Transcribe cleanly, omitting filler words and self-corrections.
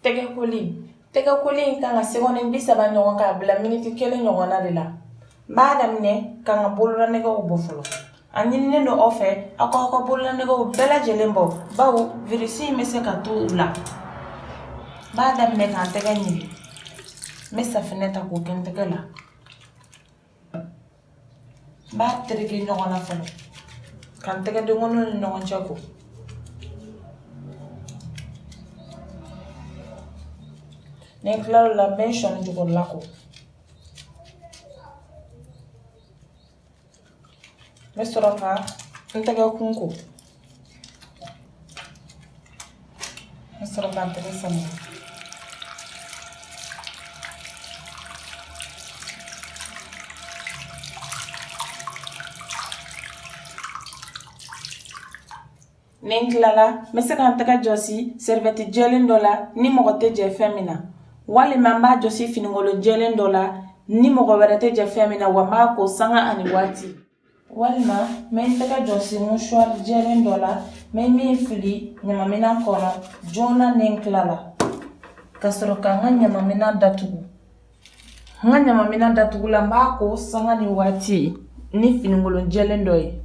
tɛgɛ koli in kan ka segɔni 30 ɲɔgɔn k'a bila miniti 1 ɲɔgɔnna de la. N b'a daminɛ ka n ka bololanɛgɛw bɔ fɔlɔ. A ɲininen don aw fɛ aw k'aw ka bololanɛgɛw bɛɛ lajɛlen bɔ bawo virus in bɛ se ka to u la. N b'a daminɛ k'an tɛgɛ ɲigin. N bɛ safinɛ ta k'o kɛ n tɛgɛ la. N b'a tereke ɲɔgɔn na fɔlɔ ka n tɛgɛ denkɔnɔ ni ɲɔgɔn cɛ ko. Ni n tila o la n bɛ n sɔni jukɔrɔla ko. N bɛ sɔrɔ ka n tɛgɛ kun ko. N bɛ sɔrɔ ka n tɛgɛ sanuya. Ni n tilala n bɛ se ka n tɛgɛ jɔsi serviette jɛlen dɔ la ni mɔgɔ tɛ jɛ fɛn min na. Walima n b'a jɔsi finikolon jɛlen dɔ la ni mɔgɔ wɛrɛ tɛ jɛ fɛn min na wa n b'a ko sanga ani waati. Walima n bɛ n tɛgɛ jɔsi mouchoir jɛlen dɔ la n bɛ min fili ɲamaminan kɔnɔ joona ni n tilala ka sɔrɔ ka n ka ɲamaminan datugu. N ka ɲamaminan datugulan n b'a ko sanga ni waati ni finikolon jɛlen dɔ ye.